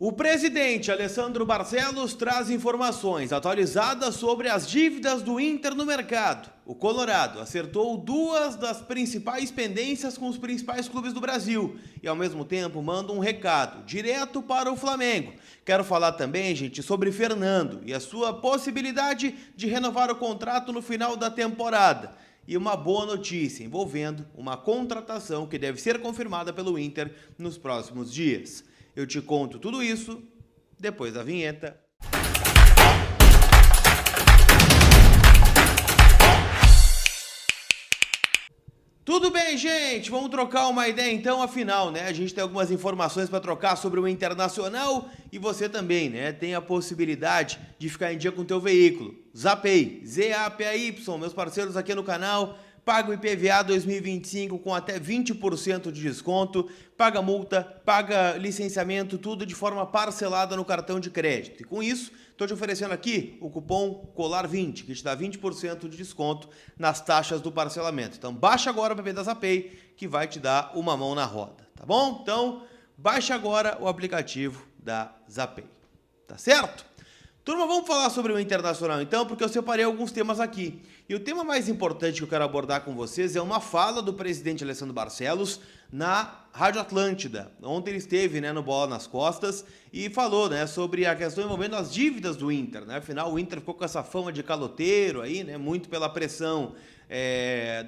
O presidente Alessandro Barcelos traz informações atualizadas sobre as dívidas do Inter no mercado. O Colorado acertou duas das principais pendências com os principais clubes do Brasil e, ao mesmo tempo, manda um recado direto para o Flamengo. Quero falar também, gente, sobre Fernando e a sua possibilidade de renovar o contrato no final da temporada. E uma boa notícia envolvendo uma contratação que deve ser confirmada pelo Inter nos próximos dias. Eu te conto tudo isso depois da vinheta. Tudo bem, gente? Vamos trocar uma ideia então, afinal, né? A gente tem algumas informações para trocar sobre o Internacional e você também, né? Tem a possibilidade de ficar em dia com o teu veículo. Zapay, Z-A-P-A-Y, meus parceiros aqui no canal. Paga o IPVA 2025 com até 20% de desconto, paga multa, paga licenciamento, tudo de forma parcelada no cartão de crédito. E com isso, estou te oferecendo aqui o cupom COLAR20, que te dá 20% de desconto nas taxas do parcelamento. Então baixa agora o app da Zapay, que vai te dar uma mão na roda, tá bom? Então baixa agora o aplicativo da Zapay, tá certo? Turma, vamos falar sobre o Internacional então, porque eu separei alguns temas aqui. E o tema mais importante que eu quero abordar com vocês é uma fala do presidente Alessandro Barcelos na Rádio Atlântida. Ontem ele esteve, né, no Bola nas Costas e falou, né, sobre a questão envolvendo as dívidas do Inter, né? Afinal, o Inter ficou com essa fama de caloteiro aí, né, muito pela pressão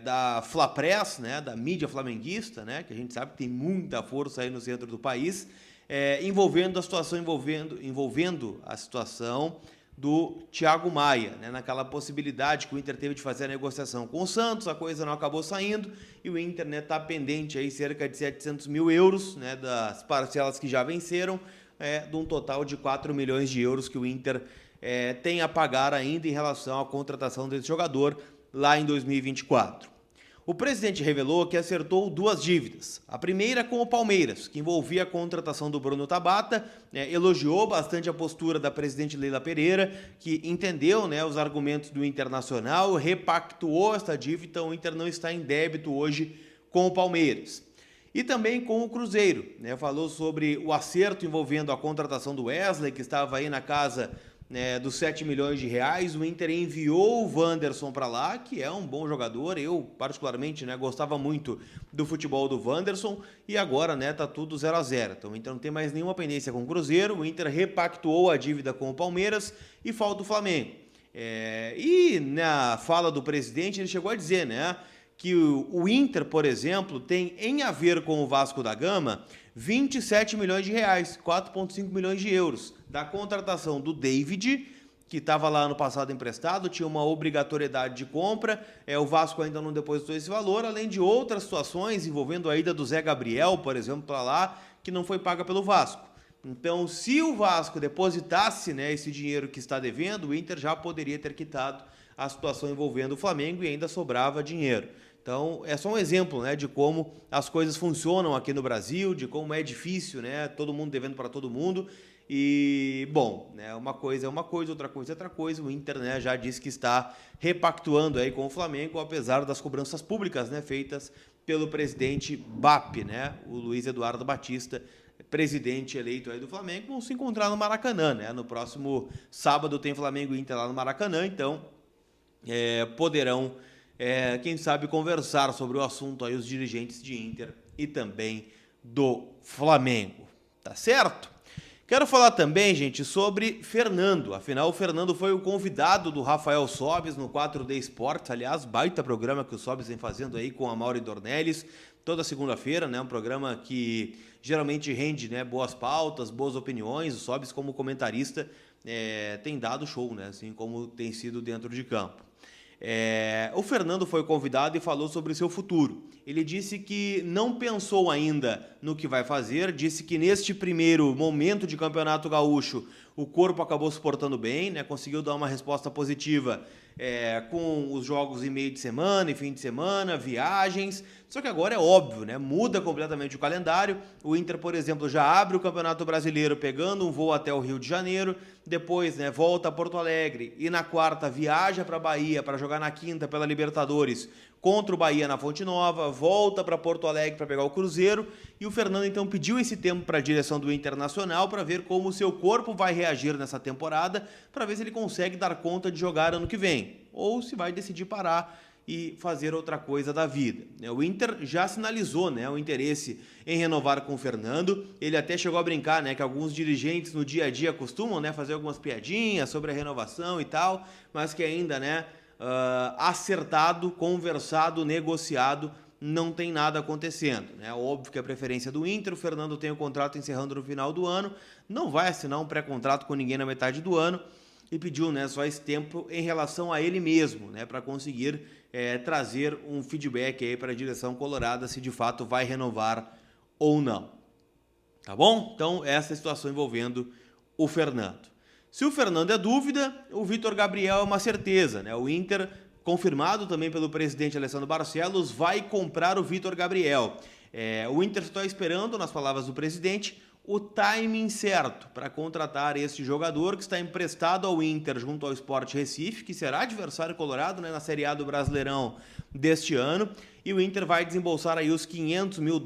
da Flapress, né, da mídia flamenguista, né, que a gente sabe que tem muita força aí no centro do país. Envolvendo a situação do Thiago Maia, né, naquela possibilidade que o Inter teve de fazer a negociação com o Santos, a coisa não acabou saindo e o Inter, né, tá pendente aí cerca de 700 mil euros, né, das parcelas que já venceram, de um total de 4 milhões de euros que o Inter tem a pagar ainda em relação à contratação desse jogador lá em 2024. O presidente revelou que acertou duas dívidas. A primeira com o Palmeiras, que envolvia a contratação do Bruno Tabata, elogiou bastante a postura da presidente Leila Pereira, que entendeu, né, os argumentos do Internacional, repactuou esta dívida, então o Inter não está em débito hoje com o Palmeiras. E também com o Cruzeiro, né, falou sobre o acerto envolvendo a contratação do Wesley, que estava aí na casa dos 7 milhões de reais. O Inter enviou o Wanderson para lá, que é um bom jogador. Eu, particularmente, né, gostava muito do futebol do Wanderson. E agora, né, tá tudo 0-0. Então o Inter não tem mais nenhuma pendência com o Cruzeiro. O Inter repactuou a dívida com o Palmeiras e falta o Flamengo. E na fala do presidente, ele chegou a dizer, né, que o Inter, por exemplo, tem em haver com o Vasco da Gama 27 milhões de reais, 4,5 milhões de euros, da contratação do David, que estava lá ano passado emprestado, tinha uma obrigatoriedade de compra, o Vasco ainda não depositou esse valor, além de outras situações envolvendo a ida do Zé Gabriel, por exemplo, para lá, que não foi paga pelo Vasco. Então, se o Vasco depositasse, né, esse dinheiro que está devendo, o Inter já poderia ter quitado a situação envolvendo o Flamengo e ainda sobrava dinheiro. Então, é só um exemplo, né, de como as coisas funcionam aqui no Brasil, de como é difícil, né, todo mundo devendo para todo mundo. E, bom, né, uma coisa é uma coisa, outra coisa é outra coisa. O Inter, né, já disse que está repactuando aí com o Flamengo, apesar das cobranças públicas, né, feitas pelo presidente BAP, né, o Luiz Eduardo Batista, presidente eleito aí do Flamengo. Vão se encontrar no Maracanã, né, no próximo sábado tem Flamengo e Inter lá no Maracanã, então poderão quem sabe conversar sobre o assunto aí os dirigentes de Inter e também do Flamengo, tá certo? Quero falar também, gente, sobre Fernando. Afinal, o Fernando foi o convidado do Rafael Sobes no 4D Esportes. Aliás, baita programa que o Sobes vem fazendo aí com a Mauri Dornelles toda segunda-feira, né? Um programa que geralmente rende, né, boas pautas, boas opiniões. O Sobes, como comentarista, tem dado show, né? Assim como tem sido dentro de campo. O Fernando foi convidado e falou sobre o seu futuro. Ele disse que não pensou ainda no que vai fazer, disse que neste primeiro momento de Campeonato Gaúcho o corpo acabou se portando bem, né? Conseguiu dar uma resposta positiva com os jogos em meio de semana e fim de semana, viagens. Só que agora é óbvio, né? Muda completamente o calendário. O Inter, por exemplo, já abre o Campeonato Brasileiro pegando um voo até o Rio de Janeiro, depois, né, volta a Porto Alegre e na quarta viaja para Bahia para jogar na quinta pela Libertadores contra o Bahia na Fonte Nova, volta para Porto Alegre para pegar o Cruzeiro e o Fernando então pediu esse tempo para a direção do Internacional para ver como o seu corpo vai reagir nessa temporada, para ver se ele consegue dar conta de jogar ano que vem, ou se vai decidir parar e fazer outra coisa da vida. O Inter já sinalizou, né, o interesse em renovar com o Fernando. Ele até chegou a brincar, né, que alguns dirigentes no dia a dia costumam, né, fazer algumas piadinhas sobre a renovação e tal, mas que ainda, né, acertado, conversado, negociado, não tem nada acontecendo. É óbvio que a preferência do Inter, o Fernando tem o contrato encerrando no final do ano, não vai assinar um pré-contrato com ninguém na metade do ano, e pediu, né, só esse tempo em relação a ele mesmo, né, para conseguir trazer um feedback aí para a direção colorada se de fato vai renovar ou não. Tá bom? Então, essa é a situação envolvendo o Fernando. Se o Fernando é dúvida, o Vitor Gabriel é uma certeza, né? O Inter, confirmado também pelo presidente Alessandro Barcelos, vai comprar o Vitor Gabriel. O Inter está esperando, nas palavras do presidente, o timing certo para contratar esse jogador que está emprestado ao Inter junto ao Sport Recife, que será adversário colorado, né, na Série A do Brasileirão deste ano, e o Inter vai desembolsar aí os $500 mil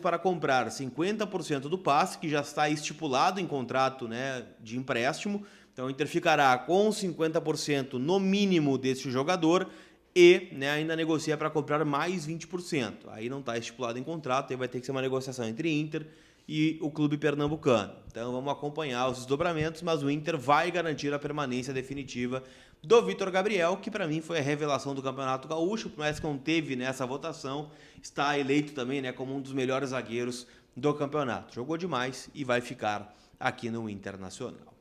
para comprar 50% do passe, que já está estipulado em contrato, né, de empréstimo. Então o Inter ficará com 50% no mínimo desse jogador e, né, ainda negocia para comprar mais 20%. Aí não está estipulado em contrato, aí vai ter que ser uma negociação entre Inter e o clube pernambucano. Então vamos acompanhar os desdobramentos, mas o Inter vai garantir a permanência definitiva do Vitor Gabriel, que para mim foi a revelação do Campeonato Gaúcho, por mais que não teve nessa votação, está eleito também, né, como um dos melhores zagueiros do campeonato. Jogou demais e vai ficar aqui no Internacional.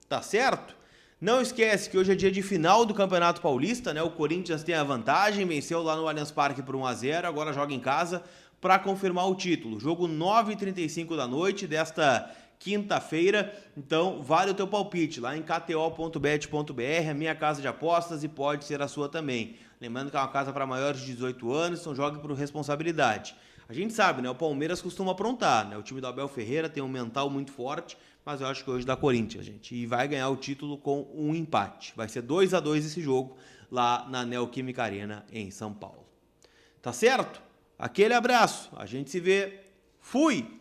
Tá certo? Não esquece que hoje é dia de final do Campeonato Paulista, né? O Corinthians tem a vantagem, venceu lá no Allianz Parque por 1-0, agora joga em casa para confirmar o título. Jogo 9h35 da noite desta quinta-feira, então vale o teu palpite lá em kto.bet.br, a minha casa de apostas, e pode ser a sua também. Lembrando que é uma casa para maiores de 18 anos, então jogue por responsabilidade. A gente sabe, né? O Palmeiras costuma aprontar, né? O time do Abel Ferreira tem um mental muito forte, mas eu acho que hoje dá Corinthians, gente. E vai ganhar o título com um empate. Vai ser 2-2 esse jogo lá na Neoquímica Arena, em São Paulo. Tá certo? Aquele abraço. A gente se vê. Fui!